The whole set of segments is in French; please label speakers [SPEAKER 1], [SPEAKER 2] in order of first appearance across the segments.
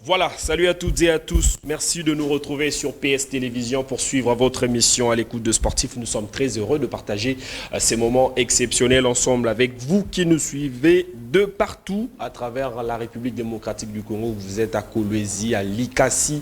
[SPEAKER 1] Voilà, salut à toutes et à tous. Merci de nous retrouver sur PS Télévision pour suivre votre émission à l'écoute de Sportifs. Nous sommes très heureux de partager ces moments exceptionnels ensemble avec vous qui nous suivez de partout à travers la République démocratique du Congo. Vous êtes à Kolwezi, à Likasi,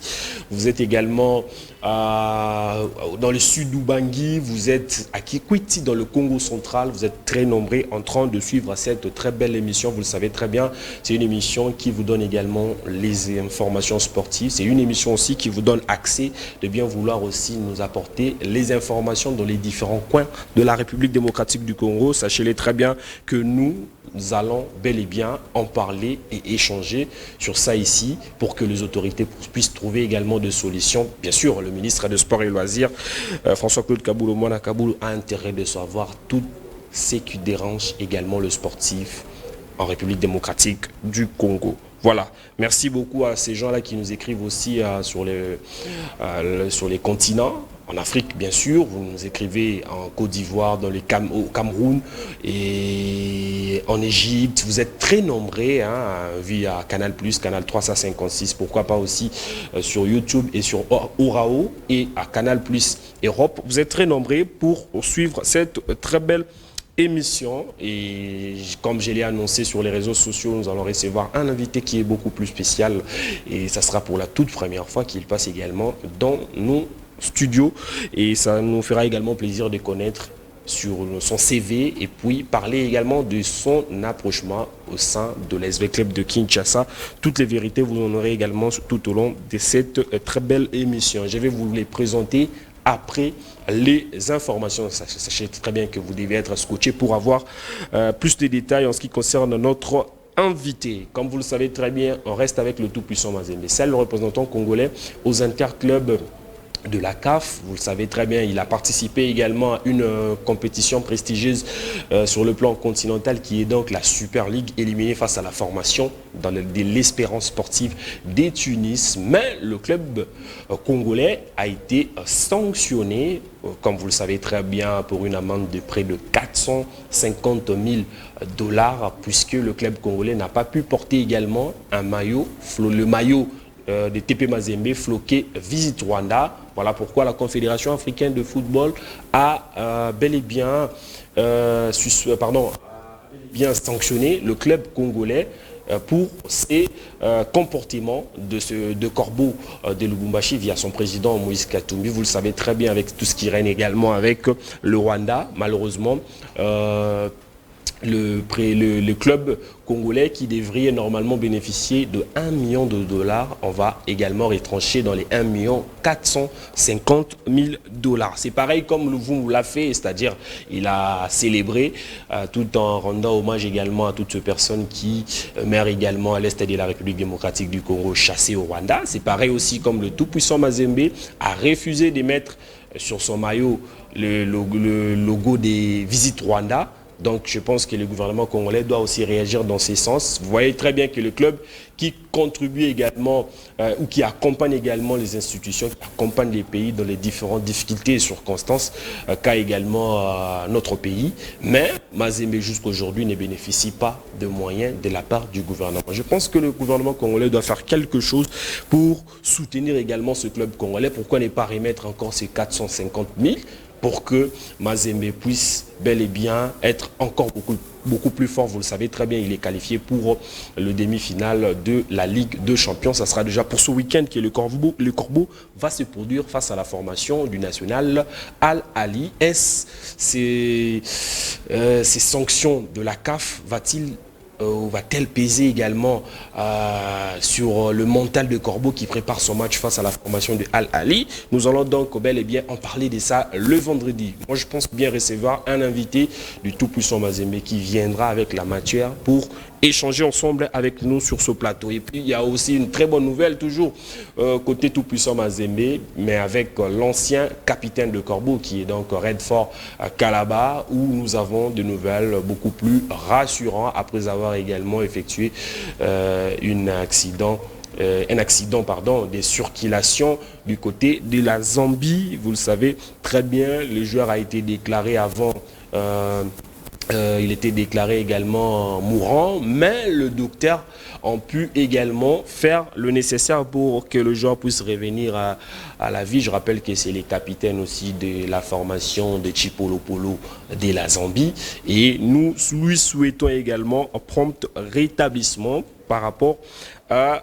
[SPEAKER 1] vous êtes également dans le sud d'Ubangi, vous êtes à Kikwiti dans le Congo central. Vous êtes très nombreux en train de suivre cette très belle émission. Vous le savez très bien, c'est une émission qui vous donne également les informations sportives. C'est une émission aussi qui vous donne accès de bien vouloir aussi nous apporter les informations dans les différents coins de la République démocratique du Congo. Sachez-les très bien que nous allons bel et bien en parler et échanger sur ça ici pour que les autorités puissent trouver également des solutions. Bien sûr, le ministre des Sports et Loisirs, François-Claude Kaboulou Mwana Kaboulou, a intérêt de savoir tout ce qui dérange également le sportif en République démocratique du Congo. Voilà, merci beaucoup à ces gens-là qui nous écrivent aussi sur les continents. En Afrique, bien sûr, vous nous écrivez en Côte d'Ivoire, au Cameroun et en Égypte. Vous êtes très nombreux via Canal+, Canal 356, pourquoi pas aussi sur YouTube et sur Orao et à Canal+ Europe. Vous êtes très nombreux pour suivre cette très belle émission et comme je l'ai annoncé sur les réseaux sociaux, nous allons recevoir un invité qui est beaucoup plus spécial et ça sera pour la toute première fois qu'il passe également dans nos studios et ça nous fera également plaisir de connaître sur son CV et puis parler également de son approchement au sein de l'SV Club de Kinshasa. Toutes les vérités, vous en aurez également tout au long de cette très belle émission. Je vais vous les présenter après les informations. Sachez très bien que vous devez être scotché pour avoir plus de détails en ce qui concerne notre invité. Comme vous le savez très bien, on reste avec le tout-puissant Mazembe. C'est le représentant congolais aux interclubs de la CAF, vous le savez très bien, il a participé également à une compétition prestigieuse sur le plan continental qui est donc la Super League, éliminée face à la formation dans l'Espérance sportive des Tunis. Mais le club congolais a été sanctionné, comme vous le savez très bien, pour une amende de près de 450 000 $, puisque le club congolais n'a pas pu porter également un maillot, le maillot de TP Mazembe floqué Visite Rwanda. Voilà pourquoi la Confédération africaine de football a bel et bien, sanctionné le club congolais pour ses comportements de Corbeau de Lubumbashi via son président Moïse Katumbi. Vous le savez très bien avec tout ce qui règne également avec le Rwanda. Malheureusement, le club congolais qui devrait normalement bénéficier de 1 million de $, on va également retrancher dans les 1 450 000 $. C'est pareil comme le Vumbu l'a fait, c'est-à-dire il a célébré tout en rendant hommage également à toutes ces personnes qui meurent également à l'est de la République démocratique du Congo chassées au Rwanda. C'est pareil aussi comme le tout-puissant Mazembe a refusé de mettre sur son maillot le logo des Visites Rwanda. Donc je pense que le gouvernement congolais doit aussi réagir dans ce sens. Vous voyez très bien que le club qui contribue également ou qui accompagne également les institutions, qui accompagne les pays dans les différentes difficultés et circonstances qu'a également notre pays. Mais Mazembe jusqu'aujourd'hui ne bénéficie pas de moyens de la part du gouvernement. Je pense que le gouvernement congolais doit faire quelque chose pour soutenir également ce club congolais. Pourquoi ne pas remettre encore ces 450 000 pour que Mazembe puisse bel et bien être encore beaucoup plus fort. Vous le savez très bien, il est qualifié pour le demi-finale de la Ligue des Champions. Ça sera déjà pour ce week-end que le Corbeau va se produire face à la formation du national Al-Ali. Ces sanctions de la CAF va-t-elle peser également sur le mental de Corbeau qui prépare son match face à la formation de Al-Ali? Nous allons donc bel et bien en parler de ça le vendredi. Moi, je pense bien recevoir un invité du tout-puissant Mazembe qui viendra avec la matière pour échanger ensemble avec nous sur ce plateau. Et puis, il y a aussi une très bonne nouvelle, toujours côté tout-puissant Mazembe, mais avec l'ancien capitaine de Corbeau, qui est donc Redford Kalaba, où nous avons de nouvelles beaucoup plus rassurantes après avoir également effectué un accident de circulation du côté de la Zambie. Vous le savez très bien, le joueur a été déclaré avant Il était déclaré également mourant, mais le docteur a pu également faire le nécessaire pour que le joueur puisse revenir à la vie. Je rappelle que c'est les capitaines aussi de la formation de Chipolo Polo de la Zambie. Et nous lui souhaitons également un prompt rétablissement par rapport à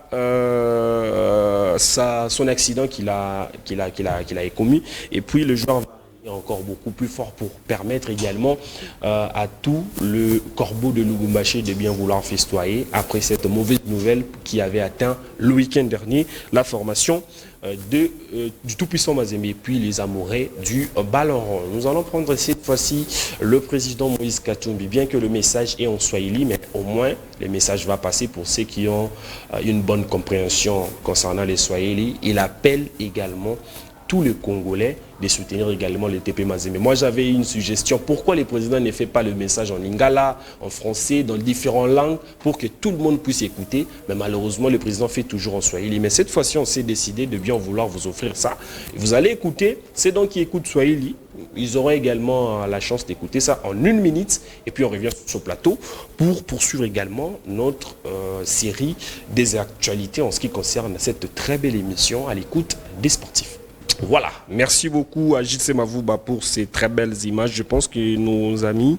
[SPEAKER 1] son accident qu'il a commis. Et puis le joueur encore beaucoup plus fort pour permettre également à tout le corbeau de Lubumbashi de bien vouloir festoyer après cette mauvaise nouvelle qui avait atteint le week-end dernier la formation du tout-puissant Mazembe et puis les amoureux du ballon rond. Nous allons prendre cette fois-ci le président Moïse Katumbi, bien que le message est en Swahili, mais au moins le message va passer pour ceux qui ont une bonne compréhension concernant les Swahili. Il appelle également tous les Congolais de soutenir également le TP Mazembe. Moi, j'avais une suggestion. Pourquoi le président ne fait pas le message en lingala, en français, dans différentes langues, pour que tout le monde puisse écouter? Mais malheureusement, le président fait toujours en Swahili. Mais cette fois-ci, on s'est décidé de bien vouloir vous offrir ça. Vous allez écouter. C'est donc qui écoutent Swahili. Ils auront également la chance d'écouter ça en 1 minute. Et puis, on revient sur ce plateau pour poursuivre également notre série des actualités en ce qui concerne cette très belle émission à l'écoute des sportifs. Voilà, merci beaucoup à J.C. Mavouba pour ces très belles images. Je pense que nos amis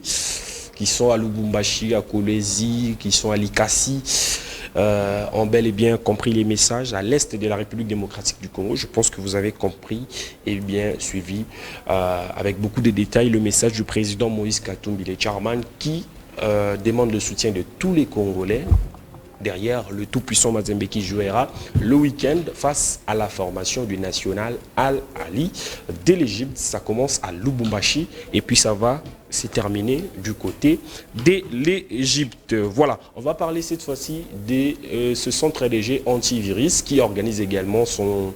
[SPEAKER 1] qui sont à Lubumbashi, à Kolwezi, qui sont à Likasi, ont bel et bien compris les messages à l'est de la République démocratique du Congo. Je pense que vous avez compris et bien suivi avec beaucoup de détails le message du président Moïse Katumbi, le chairman, qui demande le soutien de tous les Congolais derrière le tout-puissant Mazembe qui jouera le week-end face à la formation du national Al-Ali de l'Égypte. Ça commence à Lubumbashi et puis ça va se terminer du côté de l'Égypte. Voilà, on va parler cette fois-ci de ce centre léger antivirus qui organise également son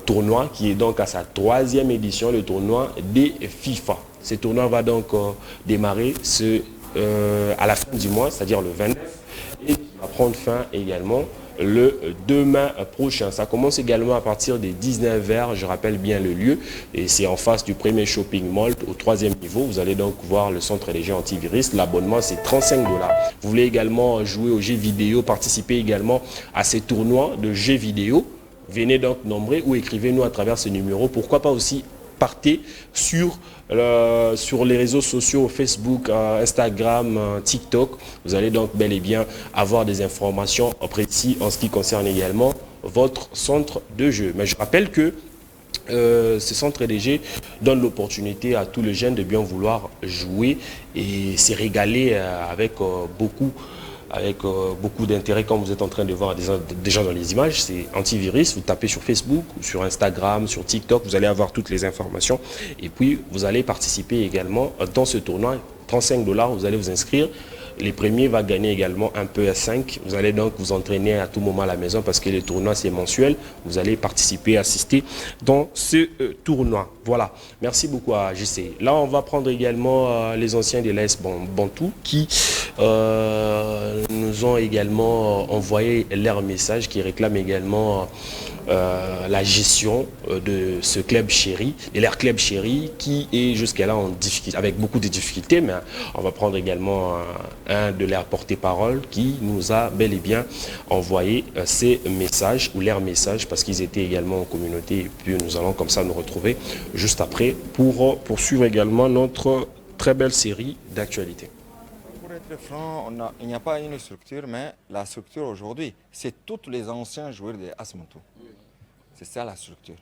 [SPEAKER 1] tournoi qui est donc à sa 3e édition, le tournoi des FIFA. Ce tournoi va donc démarrer à la fin du mois, c'est-à-dire le 29, et va prendre fin également le demain prochain. Ça commence également à partir des 19h, je rappelle bien le lieu, et c'est en face du premier shopping mall au 3e niveau. Vous allez donc voir le centre léger antivirus. L'abonnement, c'est 35 $. Vous voulez également jouer aux jeux vidéo, participer également à ces tournois de jeux vidéo. Venez donc nombreux ou écrivez-nous à travers ce numéro. Pourquoi pas aussi partez sur les réseaux sociaux, Facebook, Instagram, TikTok. Vous allez donc bel et bien avoir des informations précises en ce qui concerne également votre centre de jeu. Mais je rappelle que ce centre léger donne l'opportunité à tous les jeunes de bien vouloir jouer et se régaler avec beaucoup d'intérêt, comme vous êtes en train de voir déjà dans les images. C'est antivirus, vous tapez sur Facebook, sur Instagram, sur TikTok, vous allez avoir toutes les informations. Et puis, vous allez participer également dans ce tournoi. 35 $, vous allez vous inscrire. Les premiers vont gagner également un peu à 5. Vous allez donc vous entraîner à tout moment à la maison parce que le tournoi c'est mensuel. Vous allez participer, assister dans ce tournoi. Voilà. Merci beaucoup à JC. Là, on va prendre également les anciens de l'AS Bantou qui nous ont également envoyé leur message qui réclament également la gestion de ce club chéri, de leur club chéri qui est jusqu'à là en difficulté, avec beaucoup de difficultés, mais on va prendre également un de leurs porte-parole qui nous a bel et bien envoyé ces messages ou leurs messages parce qu'ils étaient également en communauté et puis nous allons comme ça nous retrouver juste après pour poursuivre également notre très belle série d'actualités.
[SPEAKER 2] Pour être franc, il n'y a pas une structure, mais la structure aujourd'hui, c'est tous les anciens joueurs de AS Bantou. C'est ça la structure.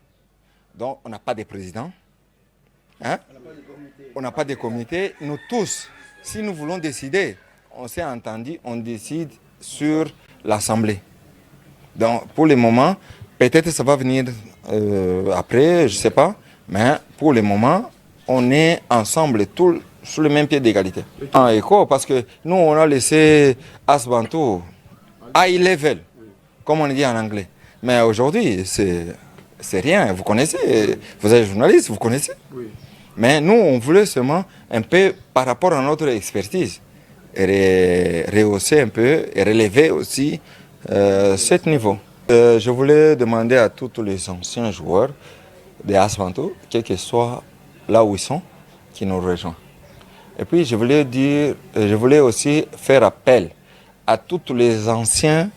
[SPEAKER 2] Donc, on n'a pas de président. Hein? On n'a pas de comité. Nous tous, si nous voulons décider, on s'est entendu, on décide sur l'Assemblée. Donc, pour le moment, peut-être ça va venir après, je ne sais pas. Mais pour le moment, on est ensemble, tous sur le même pied d'égalité. En écho, parce que nous, on a laissé AS Bantou high level, comme on dit en anglais. Mais aujourd'hui, c'est rien. Vous connaissez, vous êtes journaliste, vous connaissez. Oui. Mais nous, on voulait seulement un peu, par rapport à notre expertise, rehausser un peu et relever aussi ce niveau. Je voulais demander à tous les anciens joueurs de AS Bantou, quel que soit là où ils sont, qui nous rejoignent. Et puis je voulais aussi faire appel à tous les anciens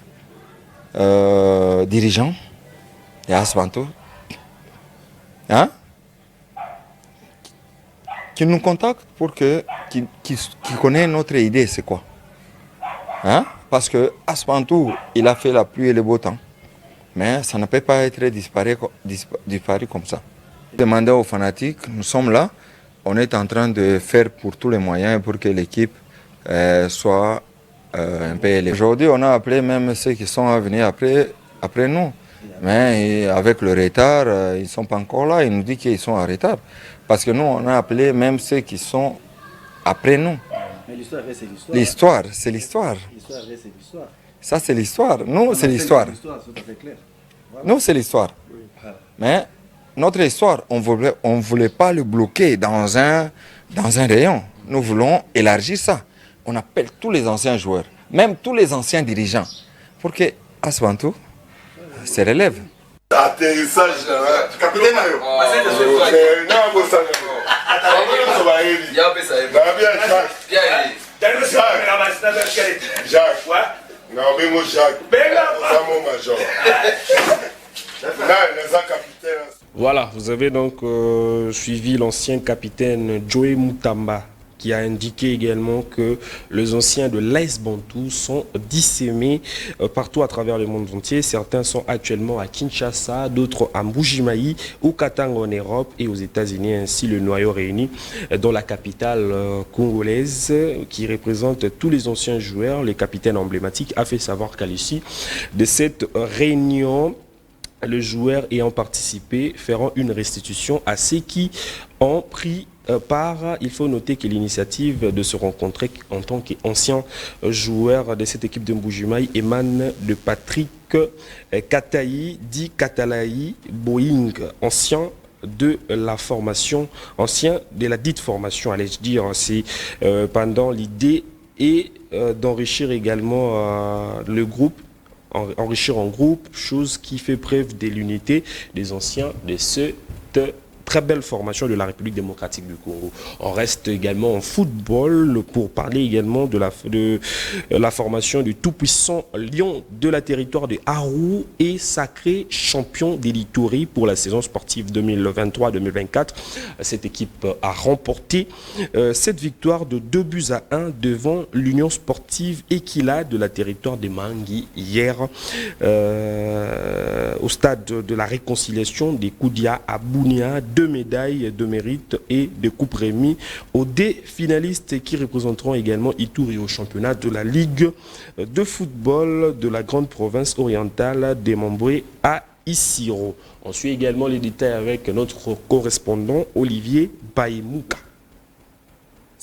[SPEAKER 2] dirigeants de AS Bantou, hein, qui nous contactent pour qui connaissent notre idée, c'est quoi. Hein? Parce que AS Bantou, il a fait la pluie et le beau temps. Mais ça ne peut pas être disparu comme ça. Demandez aux fanatiques, nous sommes là, on est en train de faire pour tous les moyens pour que l'équipe soit un peu élevée. Aujourd'hui, on a appelé même ceux qui sont venus après nous. Mais avec le retard, ils ne sont pas encore là. Ils nous disent qu'ils sont en retard. Parce que nous, on a appelé même ceux qui sont après nous.
[SPEAKER 3] Mais l'histoire, c'est l'histoire.
[SPEAKER 2] L'histoire, c'est l'histoire.
[SPEAKER 3] L'histoire, c'est l'histoire.
[SPEAKER 2] Ça, c'est l'histoire. Nous, c'est l'histoire. Nous, c'est l'histoire. Mais notre histoire, on ne voulait pas le bloquer dans un rayon. Nous voulons élargir ça. On appelle tous les anciens joueurs, même tous les anciens dirigeants, pour que AS Bantou se relève.
[SPEAKER 4] Atterrissage, capitaine.
[SPEAKER 1] Voilà, vous avez donc suivi l'ancien capitaine Joey Mutamba, qui a indiqué également que les anciens de l'AS Bantou sont disséminés partout à travers le monde entier. Certains sont actuellement à Kinshasa, d'autres à Mbujimayi, au Katanga en Europe et aux États-Unis. Ainsi, le noyau réuni dans la capitale congolaise qui représente tous les anciens joueurs. Le capitaine emblématique a fait savoir qu'à l'issue de cette réunion, les joueurs ayant participé feront une restitution à ceux qui ont pris part. Il faut noter que l'initiative de se rencontrer en tant qu'ancien joueur de cette équipe de Mbujimayi émane de Patrick Katayi, dit Katalayi Boeing, ancien de la formation, ancien de la dite formation, allais-je dire. C'est pendant l'idée et d'enrichir également le groupe, enrichir en groupe, chose qui fait preuve de l'unité des anciens de cette très belle formation de la République démocratique du Congo. On reste également en football pour parler également de la formation du tout-puissant Lion de la territoire de Arou et sacré champion d'Elituri pour la saison sportive 2023-2024. Cette équipe a remporté cette victoire de 2-1 devant l'Union sportive Equila de la territoire de Mangui hier au stade de la réconciliation des Koudia à Bounia. 2 médailles de mérite et de coupe remis aux deux finalistes qui représenteront également Ituri au championnat de la Ligue de football de la grande province orientale démembrée à Isiro. On suit également les détails avec notre correspondant Olivier Baïmouka.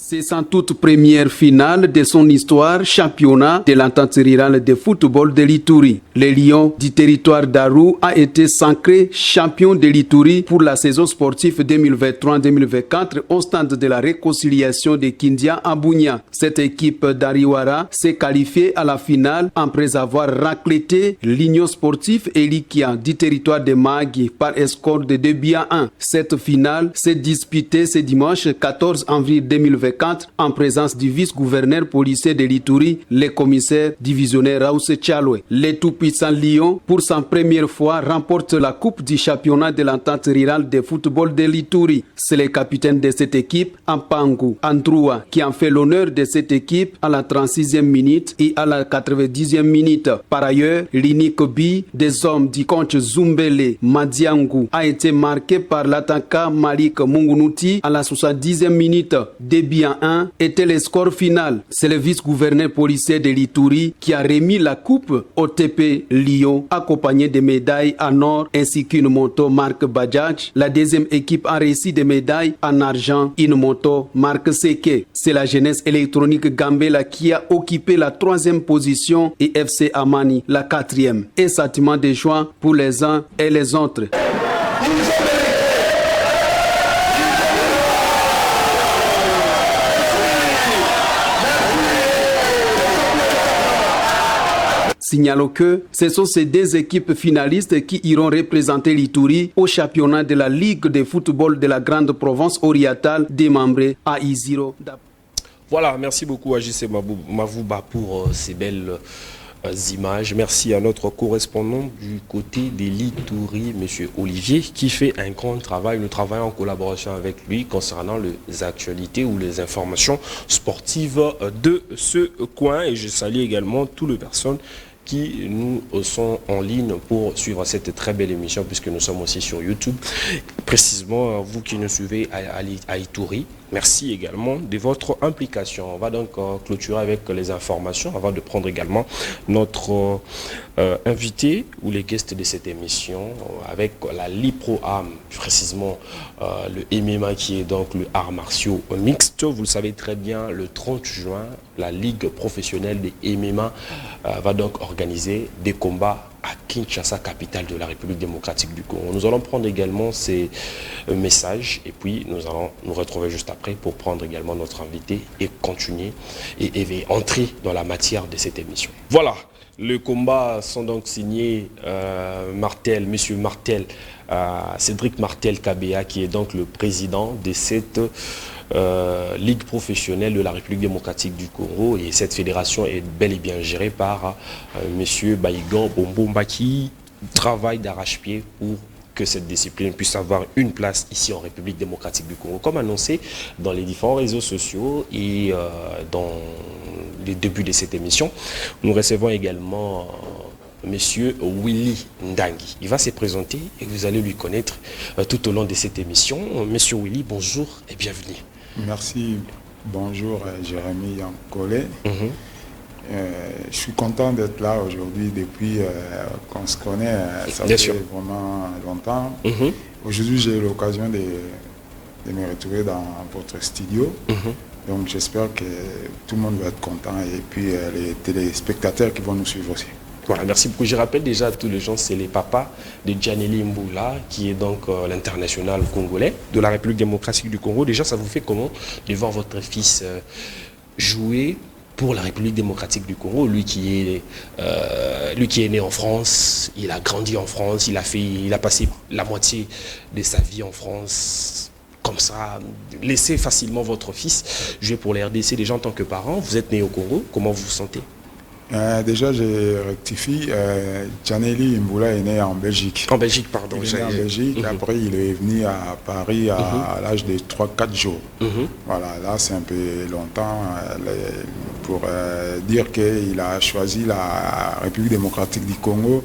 [SPEAKER 5] C'est sans toute première finale de son histoire, championnat de l'entente rurale de football de l'Ituri. Le Lion du territoire d'Arou a été sacré champion de l'Ituri pour la saison sportive 2023-2024 au stade de la réconciliation de Kindia à Bounia. Cette équipe d'Ariwara s'est qualifiée à la finale après avoir raclété l'Union sportive Elikia du territoire de Magui par score de 2-1. Cette finale s'est disputée ce dimanche 14 avril 2024 en présence du vice-gouverneur policier de l'Ituri, le commissaire divisionnaire Raouse Tchaloué. Le tout-puissant Lyon, pour sa première fois, remporte la coupe du championnat de l'entente rurale de football de l'Ituri. C'est le capitaine de cette équipe, Ampangu Androua, qui en fait l'honneur de cette équipe à la 36e minute et à la 90e minute. Par ailleurs, l'unique but des hommes du coach Zumbele Madiangu a été marqué par l'attaquant Malik Mungunuti à la 70e minute. Début 1 était le score final. C'est le vice-gouverneur policier de l'Ituri qui a remis la coupe au TP Lyon, accompagné de médailles en or ainsi qu'une moto marque Bajaj. La deuxième équipe a reçu des médailles en argent, une moto marque Seke. C'est la jeunesse électronique Gambela qui a occupé la 3e position et FC Amani la 4e. Un sentiment de joie pour les uns et les autres. Signalons que ce sont ces deux équipes finalistes qui iront représenter l'Ituri au championnat de la Ligue de football de la grande province orientale démembrée à Isiro.
[SPEAKER 1] Voilà, merci beaucoup Agissé Mavouba pour ces belles images. Merci à notre correspondant du côté des Litouri, M. Olivier, qui fait un grand travail. Nous travaillons en collaboration avec lui concernant les actualités ou les informations sportives de ce coin. Et je salue également toutes les personnes qui nous sont en ligne pour suivre cette très belle émission, puisque nous sommes aussi sur YouTube. Précisément, vous qui nous suivez à Ituri, merci également de votre implication. On va donc clôturer avec les informations avant de prendre également notre invité ou les guests de cette émission avec la Lipro-Am, précisément le MMA qui est donc le art martiaux mixte. Vous le savez très bien, le 30 juin, la Ligue professionnelle des MMA va donc organiser des combats à Kinshasa, capitale de la République démocratique du Congo. Nous allons prendre également ces messages et puis nous allons nous retrouver juste après pour prendre également notre invité et continuer et entrer dans la matière de cette émission. Voilà, les combats sont donc signés Monsieur Martel, Cédric Martel Kabea, qui est donc le président de cette Ligue professionnelle de la République démocratique du Congo, et cette fédération est bel et bien gérée par Monsieur Baïgan Bombomba, qui travaille d'arrache-pied pour que cette discipline puisse avoir une place ici en République démocratique du Congo. Comme annoncé dans les différents réseaux sociaux et dans les débuts de cette émission, nous recevons également Monsieur Willy Ndangi. Il va se présenter et vous allez lui connaître tout au long de cette émission. Monsieur Willy, bonjour et bienvenue.
[SPEAKER 6] Merci, bonjour Jérémy Yankole. Je suis content d'être là aujourd'hui depuis qu'on se connaît, ça
[SPEAKER 1] Bien
[SPEAKER 6] fait
[SPEAKER 1] sûr.
[SPEAKER 6] vraiment longtemps. Aujourd'hui j'ai eu l'occasion de me retrouver dans votre studio, donc j'espère que tout le monde va être content et puis les téléspectateurs qui vont nous suivre aussi.
[SPEAKER 1] Voilà, merci beaucoup. Je rappelle déjà à tous les gens, c'est les papas de Djaneli Mboula, qui est donc l'international congolais de la République démocratique du Congo. Déjà, ça vous fait comment de voir votre fils jouer pour la République démocratique du Congo, lui qui est né en France, il a grandi en France, il a passé la moitié de sa vie en France. Comme ça, laissez facilement votre fils jouer pour la RDC. Déjà en tant que parent, vous êtes né au Congo, comment vous vous sentez?
[SPEAKER 6] Déjà, je rectifie, Djaneli Mboula est né en Belgique.
[SPEAKER 1] En Belgique, pardon.
[SPEAKER 6] Il est né en Belgique, après il est venu à Paris à l'âge de 3-4 jours. Voilà, là c'est un peu longtemps pour dire qu'il a choisi la République démocratique du Congo.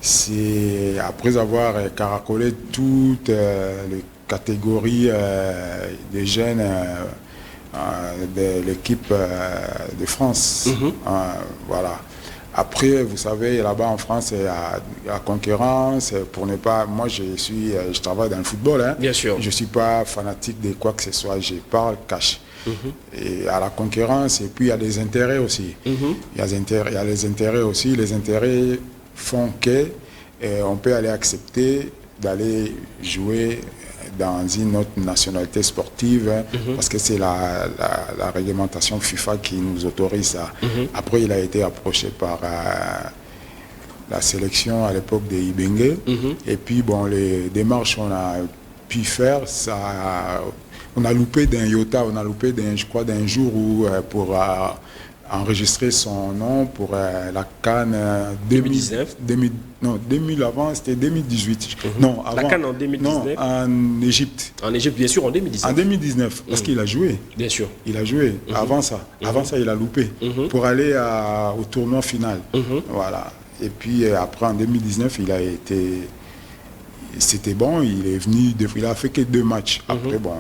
[SPEAKER 6] C'est après avoir caracolé toutes les catégories des jeunes de l'équipe de France. Voilà. Après, vous savez, là-bas en France, il y a la concurrence. Pour ne pas, moi, je travaille dans le football. Hein.
[SPEAKER 1] Bien sûr.
[SPEAKER 6] Je ne suis pas fanatique de quoi que ce soit. Je parle cash. Et à la concurrence, et puis il y a des intérêts aussi. Il y a les intérêts aussi. Les intérêts font que on peut aller accepter d'aller jouer dans une autre nationalité sportive, parce que c'est la réglementation FIFA qui nous autorise ça. Après, il a été approché par la sélection à l'époque de Ibenge. Et puis, bon, les démarches qu'on a pu faire, on a loupé d'un iota, on a loupé je crois d'un jour où pour enregistrer son nom pour la CAN
[SPEAKER 1] 2019.
[SPEAKER 6] 2000 avant, c'était 2018. Non, avant.
[SPEAKER 1] La CAN en 2019.
[SPEAKER 6] Non, en Égypte.
[SPEAKER 1] En Égypte, bien sûr, en 2019.
[SPEAKER 6] En 2019, parce qu'il a joué.
[SPEAKER 1] Bien sûr.
[SPEAKER 6] Il a joué. Avant ça, il a loupé pour aller au tournoi final. Voilà. Et puis après, en 2019, il a été. C'était bon. Il est venu. Il a fait que 2 matchs. Après, bon.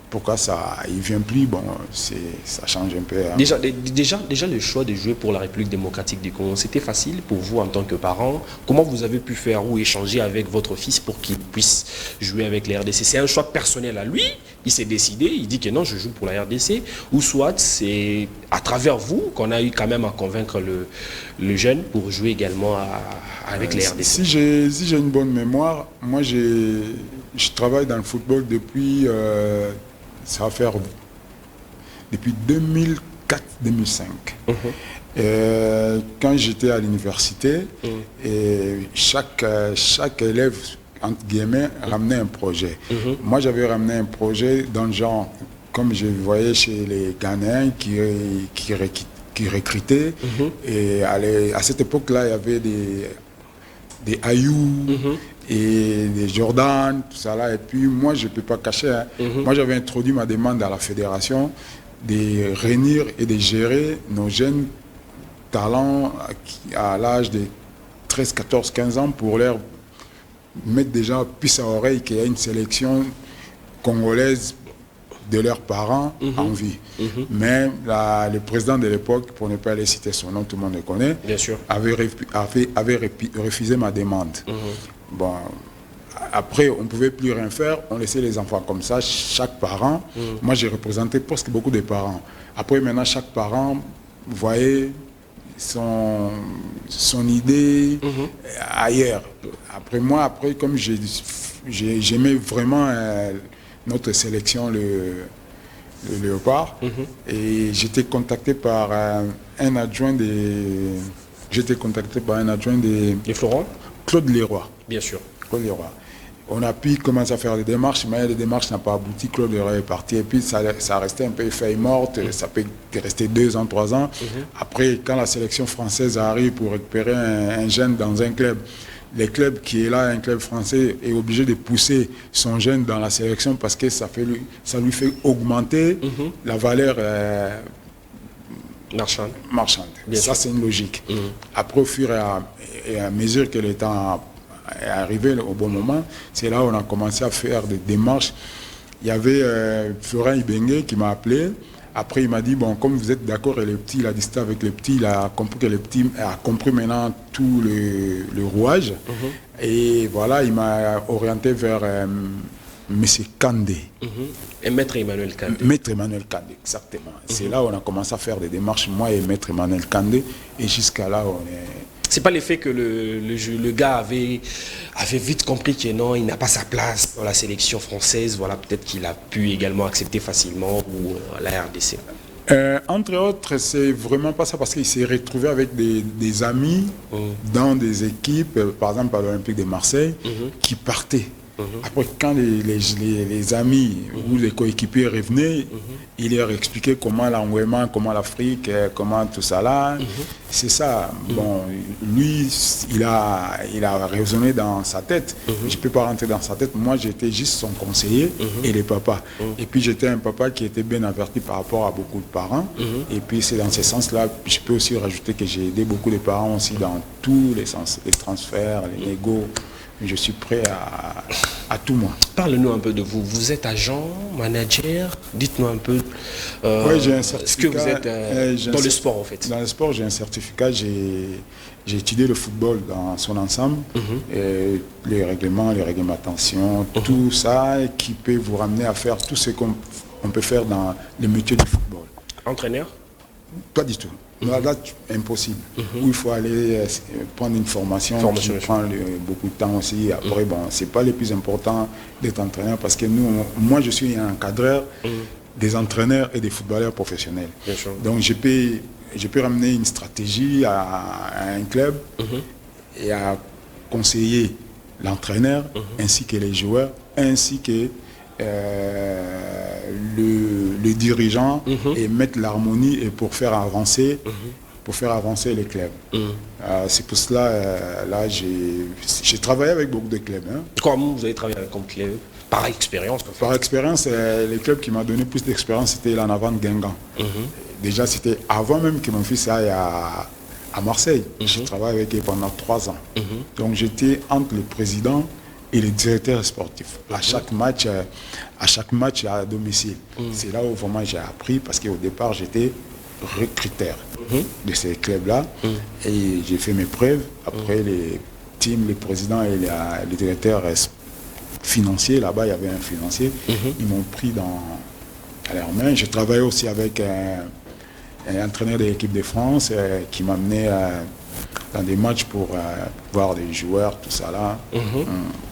[SPEAKER 6] Pourquoi ça, il ne vient plus, bon, ça change un peu. Hein.
[SPEAKER 1] Déjà, le choix de jouer pour la République démocratique du Congo, c'était facile pour vous en tant que parent? Comment vous avez pu faire ou échanger avec votre fils pour qu'il puisse jouer avec la RDC? C'est un choix personnel à lui, il s'est décidé, il dit que non, je joue pour la RDC, ou soit c'est à travers vous qu'on a eu quand même à convaincre le jeune pour jouer également avec la RDC?
[SPEAKER 6] Si j'ai une bonne mémoire, moi je travaille dans le football depuis... ça va faire depuis 2004-2005. Quand j'étais à l'université, chaque élève, entre guillemets, ramenait un projet. Moi, j'avais ramené un projet dans le genre comme je voyais chez les Ghanéens qui recrutaient. Et à cette époque-là, il y avait des Ayou et des Jordan, tout ça là. Et puis moi, je ne peux pas cacher. Hein. Moi, j'avais introduit ma demande à la fédération de réunir et de gérer nos jeunes talents à l'âge de 13, 14, 15 ans pour leur mettre déjà puce à oreille qu'il y a une sélection congolaise de leurs parents en vie. Mais le président de l'époque, pour ne pas aller citer son nom, tout le monde le connaît,
[SPEAKER 1] Bien sûr.
[SPEAKER 6] avait refusé ma demande. Bon, après, on ne pouvait plus rien faire, on laissait les enfants comme ça, chaque parent. Moi, j'ai représenté presque beaucoup de parents. Après, maintenant, chaque parent voyait son idée ailleurs. Après moi, comme j'aimais vraiment notre sélection, le Léopard, et j'étais contacté par un adjoint de
[SPEAKER 1] Florent?
[SPEAKER 6] Claude Leroy.
[SPEAKER 1] Bien sûr.
[SPEAKER 6] Claude Leroy. On a pu commencer à faire des démarches, mais les démarches n'ont pas abouti. Claude Leroy est parti et puis ça restait un peu feuille morte. Ça peut rester 2 ans, 3 ans. Après, quand la sélection française arrive pour récupérer un jeune dans un club, le club qui est là, un club français, est obligé de pousser son jeune dans la sélection parce que ça lui fait augmenter la valeur marchande. Ça, c'est une logique. Après, au fur et à mesure que le temps est arrivé au bon moment, c'est là où on a commencé à faire des démarches. Il y avait Florent Ibengue qui m'a appelé. Après, il m'a dit, bon, comme vous êtes d'accord, et le petit, il a discuté avec le petit, il a compris que le petit a compris maintenant tout le rouage. Et voilà, il m'a orienté vers M. Kandé.
[SPEAKER 1] Et Maître Emmanuel Kandé.
[SPEAKER 6] Maître Emmanuel Kandé, exactement. C'est là où on a commencé à faire des démarches, moi et Maître Emmanuel Kandé. Et jusqu'à là, on est...
[SPEAKER 1] C'est pas l'effet que le gars avait vite compris que non, il n'a pas sa place dans la sélection française. Voilà, peut-être qu'il a pu également accepter facilement ou la RDC.
[SPEAKER 6] Entre autres, c'est vraiment pas ça parce qu'il s'est retrouvé avec des amis dans des équipes, par exemple à l'Olympique de Marseille, qui partaient. Après, quand les amis ou les coéquipiers revenaient, il leur expliquait comment l'environnement, comment l'Afrique, comment tout ça là. C'est ça. Bon, lui, il a raisonné dans sa tête. Je ne peux pas rentrer dans sa tête. Moi, j'étais juste son conseiller et les papas. Et puis, j'étais un papa qui était bien averti par rapport à beaucoup de parents. Et puis, c'est dans ce sens-là, je peux aussi rajouter que j'ai aidé beaucoup de parents aussi dans tous les sens, les transferts, les négos. Je suis prêt à tout moi.
[SPEAKER 1] Parle-nous un peu de vous. Vous êtes agent, manager. Dites-nous un peu
[SPEAKER 6] oui, j'ai un certificat,
[SPEAKER 1] ce que vous êtes dans le sport en fait.
[SPEAKER 6] Dans le sport, j'ai un certificat. J'ai étudié le football dans son ensemble. Et les règlements, les réglementations, tout ça qui peut vous ramener à faire tout ce qu'on peut faire dans le métier du football.
[SPEAKER 1] Entraîneur?
[SPEAKER 6] Pas du tout. Là, impossible. Où il faut aller prendre une formation qui prend beaucoup de temps aussi. Après, bon, c'est pas le plus important d'être entraîneur parce que moi, je suis un encadreur des entraîneurs et des footballeurs professionnels. Donc, je peux ramener une stratégie à un club et à conseiller l'entraîneur ainsi que les joueurs, ainsi que le dirigeant et mettre l'harmonie et pour faire avancer les clubs. C'est pour cela là j'ai travaillé avec beaucoup de clubs.
[SPEAKER 1] Comment vous avez travaillé avec un club? Par expérience?
[SPEAKER 6] Par expérience, les clubs qui m'ont donné plus d'expérience, c'était l'Anavan Guingamp. Déjà, c'était avant même que mon fils aille à Marseille. J'ai travaillé avec eux pendant 3 ans. Donc j'étais entre le président et le directeur sportif. À chaque match à domicile. C'est là où vraiment j'ai appris parce qu'au départ j'étais recruteur de ces clubs-là et j'ai fait mes preuves. Après les teams, les présidents et les directeurs financiers, là-bas il y avait un financier, ils m'ont pris à leurs mains. J'ai travaillé aussi avec un entraîneur de l'équipe de France qui m'a amené dans des matchs pour voir des joueurs, tout ça là.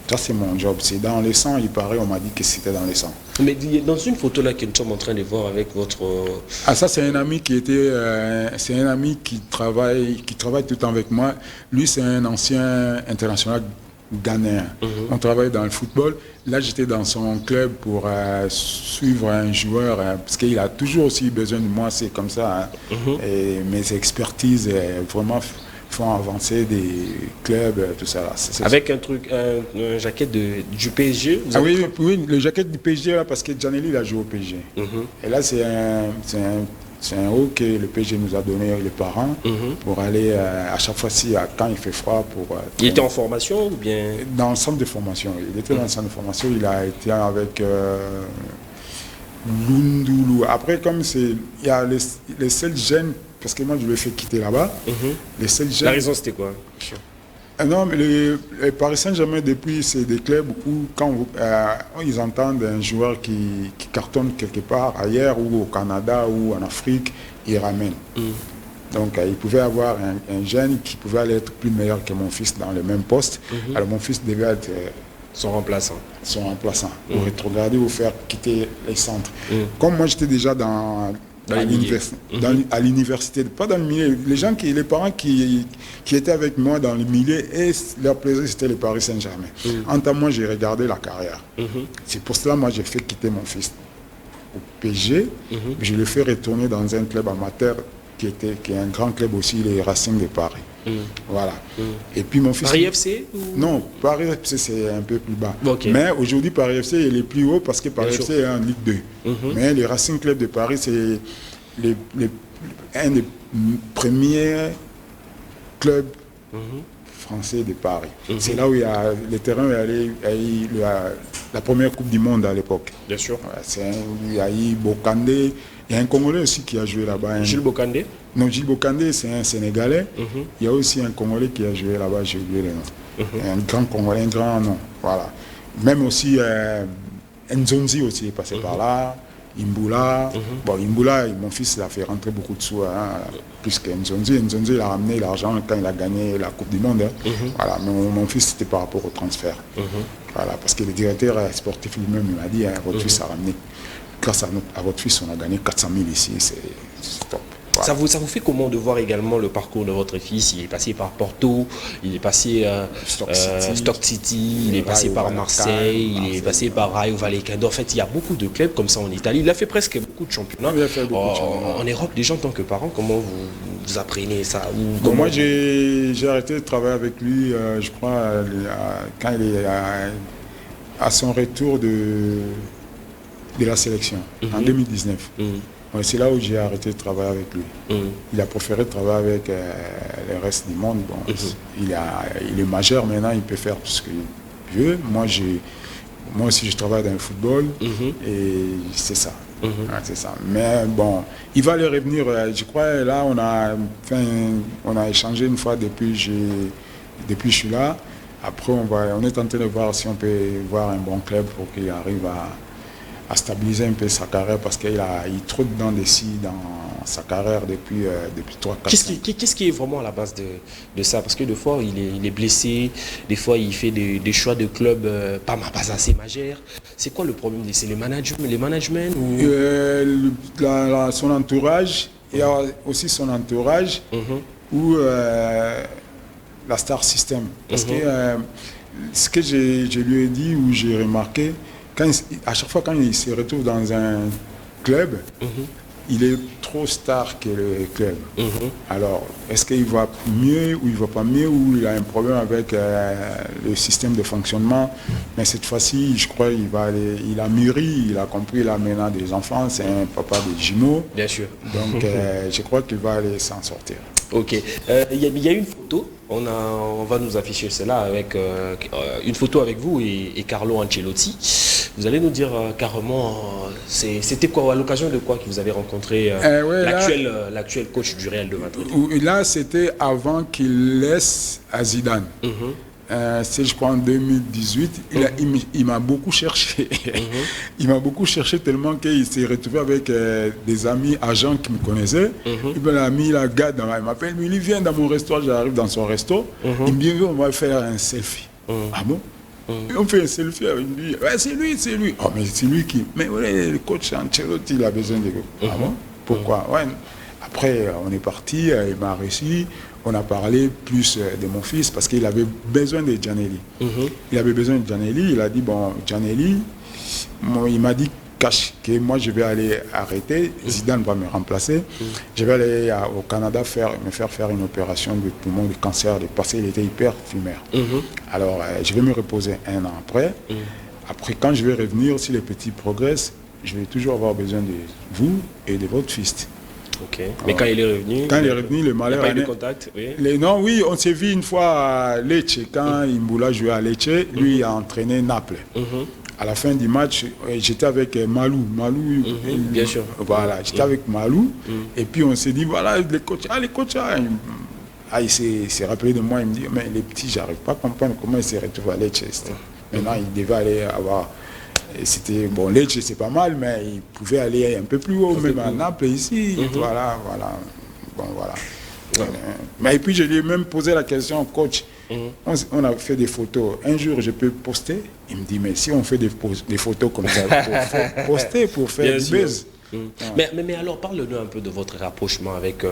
[SPEAKER 6] Ça c'est mon job, c'est dans le sang, il paraît, on m'a dit que c'était dans le sang.
[SPEAKER 1] Mais dans une photo là que nous sommes en train de voir avec votre...
[SPEAKER 6] Ah ça c'est un ami qui était, c'est un ami qui travaille tout le temps avec moi. Lui c'est un ancien international ghanéen. On travaille dans le football. Là, j'étais dans son club pour suivre un joueur, parce qu'il a toujours aussi besoin de moi, c'est comme ça. Et mes expertises vraiment font avancer des clubs, tout ça.
[SPEAKER 1] Avec un jaquette du PSG
[SPEAKER 6] oui, le jaquette du PSG, là, parce que Gianelli, il a joué au PSG. Et là, c'est un haut que le PSG nous a donné, les parents, pour aller à chaque fois, quand il fait froid.
[SPEAKER 1] Il était en formation ou bien?
[SPEAKER 6] Dans le centre de formation. Il était dans le centre de formation. Il a été avec Lundoulou. Après, comme il y a les seuls jeunes, parce que moi, je l'ai fait quitter là-bas. Les seuls jeunes.
[SPEAKER 1] La raison, c'était quoi?
[SPEAKER 6] Non, mais les Paris Saint-Germain, depuis, c'est des clubs où, quand ils entendent un joueur qui cartonne quelque part, ailleurs, ou au Canada, ou en Afrique, ils ramènent. Donc, il pouvait avoir un jeune qui pouvait aller être plus meilleur que mon fils dans le même poste. Alors, mon fils devait être
[SPEAKER 1] son remplaçant.
[SPEAKER 6] Pour rétrograder ou faire quitter les centres. Comme moi, j'étais déjà à l'université, pas dans le milieu. Les parents qui étaient avec moi dans le milieu, et leur plaisir, c'était le Paris Saint-Germain. En tant que moi, j'ai regardé la carrière. C'est pour cela, moi, j'ai fait quitter mon fils au PSG. Je l'ai fait retourner dans un club amateur qui est un grand club aussi, les Racing de Paris. Voilà. Et puis mon fils...
[SPEAKER 1] Paris FC
[SPEAKER 6] Non, Paris FC, c'est un peu plus bas.
[SPEAKER 1] Mais
[SPEAKER 6] aujourd'hui, Paris FC, il est plus haut parce que Paris FC est en Ligue 2. Mais les Racing Club de Paris, c'est un des premiers clubs français de Paris. C'est là où il y a le terrain où il y a la première Coupe du Monde à l'époque.
[SPEAKER 1] Bien sûr.
[SPEAKER 6] Il y a eu Bokandé. Il y a un Congolais aussi qui a joué là-bas.
[SPEAKER 1] Gilles Bokandé?
[SPEAKER 6] Non, Gilles Bokandé, c'est un Sénégalais. Il y a aussi un Congolais qui a joué là-bas, j'ai oublié le nom. Un grand Congolais, un grand nom. Voilà. Même aussi Nzonzi aussi est passé par là. Imbula. Bon, Imbula, mon fils, il a fait rentrer beaucoup de sous, plus que Nzonzi. Nzonzi, il a ramené l'argent quand il a gagné la Coupe du Monde. Voilà. Mais mon fils, c'était par rapport au transfert. Voilà, parce que le directeur sportif lui-même m'a dit, votre fils a ramené. Grâce à votre fils, on a gagné 400 000 ici, c'est top. Voilà.
[SPEAKER 1] Ça vous fait comment de voir également le parcours de votre fils? Il est passé par Porto, il est passé Stock City, il est passé par Marseille, il est passé par Rayo Vallecano. En fait, il y a beaucoup de clubs comme ça en Italie. Il a fait presque beaucoup de championnats. En Europe, déjà en tant que parent, comment vous apprenez ça?
[SPEAKER 6] Moi, j'ai arrêté de travailler avec lui, je crois, quand il est à son retour de la sélection, en 2019. C'est là où j'ai arrêté de travailler avec lui. Il a préféré travailler avec le reste du monde. Bon, il est majeur maintenant, il peut faire tout ce qu'il veut. Moi aussi, je travaille dans le football et c'est ça. C'est ça. Mais bon, il va aller revenir. Je crois, là, on a échangé une fois depuis que je suis là. Après, on est en train de voir si on peut voir un bon club pour qu'il arrive à stabiliser un peu sa carrière, parce qu'il trop dedans dans sa carrière depuis 3-4 ans.
[SPEAKER 1] Qu'est-ce qui est vraiment à la base de ça? Parce que des fois, il est blessé, des fois, il fait des choix de club pas assez majeurs. C'est quoi le problème? C'est les management ou...
[SPEAKER 6] Son entourage, il y a aussi son entourage ou la star system. Parce que ce que je lui ai dit ou j'ai remarqué, à chaque fois quand il se retrouve dans un club, il est trop star que le club. Alors, est-ce qu'il va mieux ou il ne va pas mieux, ou il a un problème avec le système de fonctionnement? Mais cette fois-ci, je crois qu'il a mûri, il a compris, il a maintenant des enfants, c'est un papa de jumeaux.
[SPEAKER 1] Bien sûr.
[SPEAKER 6] Donc, je crois qu'il va aller s'en sortir.
[SPEAKER 1] Ok. Il y a une photo, on va nous afficher cela avec une photo avec vous et Carlo Ancelotti. Vous allez nous dire carrément, c'était quoi, à l'occasion de quoi que vous avez rencontré l'actuel coach du Real de Madrid? Là,
[SPEAKER 6] c'était avant qu'il laisse à Zidane. C'est, je crois, en 2018. Il m'a beaucoup cherché. Il m'a beaucoup cherché tellement qu'il s'est retrouvé avec des amis agents qui me connaissaient. Il m'a mis la garde, il m'appelle, il vient dans mon resto, j'arrive dans son resto. Il me dit, on va faire un selfie. Ah bon? Et on fait un selfie avec lui. Ouais, c'est lui. Oh, mais c'est lui qui... Mais ouais, le coach Ancelotti, il a besoin de... Ah bon? Pourquoi? Ouais. Après, on est parti, il m'a reçu. on a parlé plus de mon fils parce qu'il avait besoin de Gianelli. Il avait besoin de Gianelli. Il a dit, bon, Gianelli, il m'a dit, cache que moi je vais aller arrêter, Zidane va me remplacer. Je vais aller au Canada me faire faire une opération de poumon, de cancer, parce qu'il était hyper fumeur. Alors, je vais me reposer 1 an après. Après, quand je vais revenir, si les petits progressent, je vais toujours avoir besoin de vous et de votre fils.
[SPEAKER 1] Ok. Mais quand il est revenu...
[SPEAKER 6] Quand il est revenu, le malheur...
[SPEAKER 1] Il n'y a pas eu de contact, oui.
[SPEAKER 6] Non, oui, on s'est vu une fois à Lecce. Quand Imbula jouait à Lecce, lui a entraîné Naples. À la fin du match, j'étais avec Malou.
[SPEAKER 1] Bien sûr.
[SPEAKER 6] Voilà, j'étais avec Malou. Et puis on s'est dit, voilà, les coachs. Il s'est rappelé de moi, il me dit, mais les petits, j'arrive pas à comprendre comment ils se retrouvent à Lecce. Maintenant, il devait aller avoir... C'était bon, Lecce c'est pas mal, mais il pouvait aller un peu plus haut, même à Naples ici. Voilà. Bon, voilà. Mais et puis je lui ai même posé la question au coach. On a fait des photos. Un jour, je peux poster. Il me dit, mais si on fait des photos comme ça, pour poster, pour faire du buzz.
[SPEAKER 1] Mais alors, parle-nous un peu de votre rapprochement avec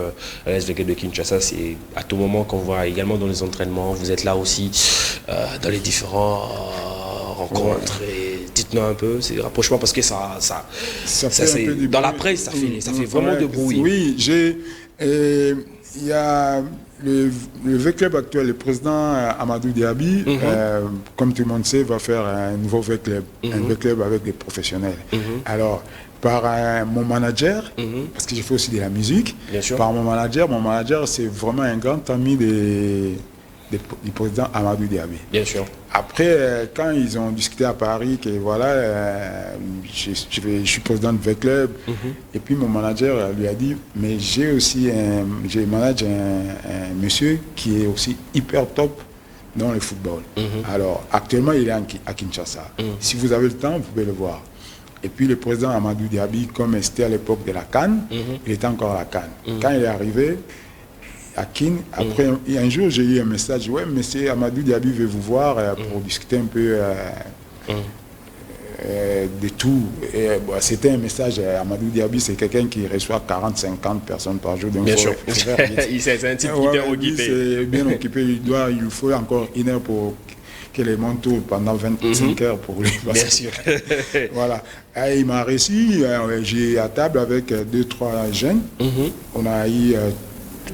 [SPEAKER 1] l'SVK de Kinshasa. C'est à tout moment qu'on voit également dans les entraînements. Vous êtes là aussi dans les différents rencontres. Dites-nous un peu ces rapprochements parce que ça fait un peu dans la presse, ça fait vraiment de bruit.
[SPEAKER 6] Oui, il y a le V-Club actuel, le président Amadou Diaby, comme tout le monde sait, va faire un nouveau V-Club, un V-Club avec des professionnels. Alors, par mon manager, parce que je fais aussi de la musique, par mon manager, c'est vraiment un grand ami du président Amadou Diaby.
[SPEAKER 1] Bien sûr.
[SPEAKER 6] Après, quand ils ont discuté à Paris que voilà, je suis président de V-Club, et puis mon manager lui a dit, mais je manage un monsieur qui est aussi hyper top dans le football. Alors, actuellement, il est à Kinshasa. Si vous avez le temps, vous pouvez le voir. Et puis le président Amadou Diaby, comme c'était à l'époque de la CAN, il était encore à la CAN. Quand il est arrivé à Kin, après un jour j'ai eu un message, ouais, monsieur Amadou Diaby veut vous voir pour discuter un peu de tout. C'était un message, Amadou Diaby c'est quelqu'un qui reçoit 40-50 personnes par jour. Donc
[SPEAKER 1] bien sûr, c'est un type hyper occupé.
[SPEAKER 6] C'est bien occupé, il faut encore 1 heure pour que les monts tournent pendant 25 heures pour lui passer.
[SPEAKER 1] Bien sûr.
[SPEAKER 6] Voilà. Et il m'a reçu, j'ai à table avec 2-3 jeunes. On a eu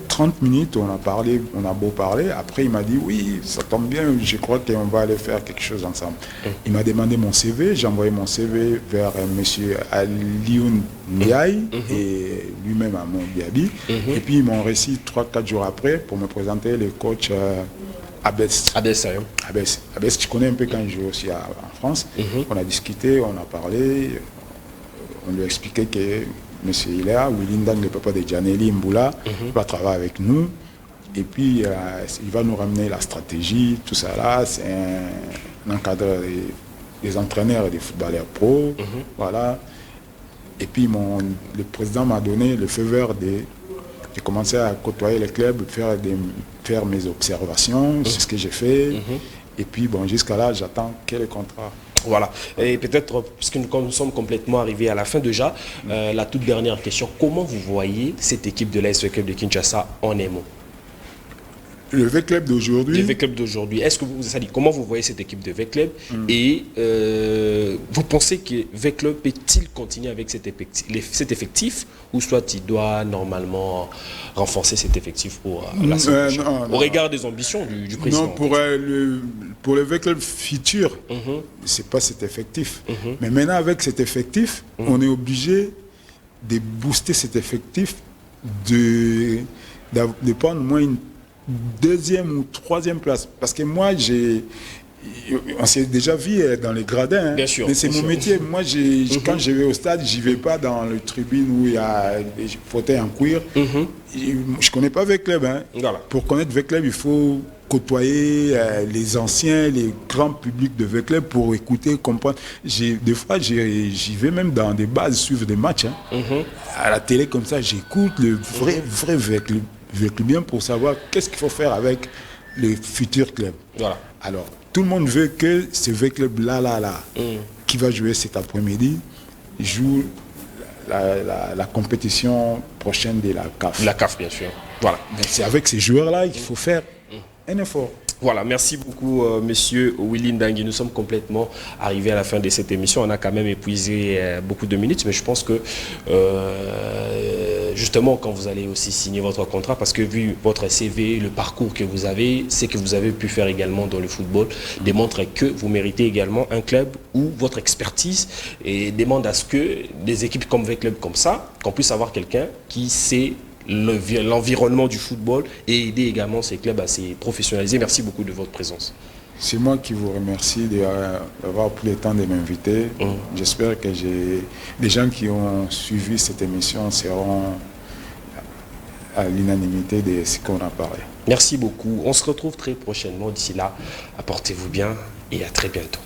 [SPEAKER 6] 30 minutes, on a beau parler. Après, il m'a dit, oui, ça tombe bien, je crois qu'on va aller faire quelque chose ensemble. Il m'a demandé mon CV, j'ai envoyé mon CV vers M. Alioune Ndiaye et lui-même à mon Diaby. Et puis, ils m'ont reçu 3-4 jours après pour me présenter le coach Abès, tu connais un peu quand il joue aussi en France. On a discuté, on a parlé, on lui a expliqué que M. Hilaire, Willindang, le papa de Gianelli Mbula, va travailler avec nous. Et puis, il va nous ramener la stratégie, tout ça là. C'est un encadreur des entraîneurs et des footballeurs pro. Voilà. Et puis, le président m'a donné le feu vert de commencer à côtoyer les clubs, faire mes observations, c'est ce que j'ai fait. Et puis, bon, jusqu'à là, j'attends quel contrat.
[SPEAKER 1] Voilà. Et peut-être, puisque nous sommes complètement arrivés à la fin déjà, la toute dernière question, comment vous voyez cette équipe de l'AS V-Club de Kinshasa en un mot?
[SPEAKER 6] Le V-Club d'aujourd'hui.
[SPEAKER 1] Le V-Club d'aujourd'hui. Est-ce que comment vous voyez cette équipe de V-Club et vous pensez que V-Club peut-il continuer avec cet effectif ou soit il doit normalement renforcer cet effectif pour la saison au regard des ambitions du président?
[SPEAKER 6] Non, pour le V-Club futur, c'est pas cet effectif. Mais maintenant, avec cet effectif, on est obligé de booster cet effectif, de prendre au moins une 2e ou 3e place. Parce que moi, on s'est déjà vu dans les gradins.
[SPEAKER 1] Bien sûr,
[SPEAKER 6] mais c'est mon métier. Moi, quand je vais au stade, je ne vais pas dans le tribune où il y a des fauteuils en cuir. Je ne connais pas V-Club.
[SPEAKER 1] Voilà.
[SPEAKER 6] Pour connaître V-Club, il faut côtoyer les anciens, les grands publics de V-Club pour écouter, comprendre. Des fois, j'y vais même dans des bases, suivre des matchs. À la télé, comme ça, j'écoute le vrai V-Club. Bien pour savoir qu'est-ce qu'il faut faire avec les futurs clubs. Voilà. Alors, tout le monde veut que ce V-Club là, qui va jouer cet après-midi, joue la compétition prochaine de la CAF.
[SPEAKER 1] La CAF, bien sûr. Voilà.
[SPEAKER 6] Mais c'est avec ces joueurs-là qu'il faut faire un effort.
[SPEAKER 1] Voilà, merci beaucoup, monsieur Willy Ndangui. Nous sommes complètement arrivés à la fin de cette émission. On a quand même épuisé beaucoup de minutes, mais je pense que justement, quand vous allez aussi signer votre contrat, parce que vu votre CV, le parcours que vous avez, ce que vous avez pu faire également dans le football, démontre que vous méritez également un club où votre expertise et demande à ce que des équipes comme des clubs comme ça, qu'on puisse avoir quelqu'un qui sait l'environnement du football et aider également ces clubs à se professionnaliser. Merci beaucoup de votre présence.
[SPEAKER 6] C'est moi qui vous remercie d'avoir pris le temps de m'inviter. J'espère que les gens qui ont suivi cette émission seront à l'unanimité de ce qu'on a parlé.
[SPEAKER 1] Merci beaucoup. On se retrouve très prochainement. D'ici là, apportez-vous bien et à très bientôt.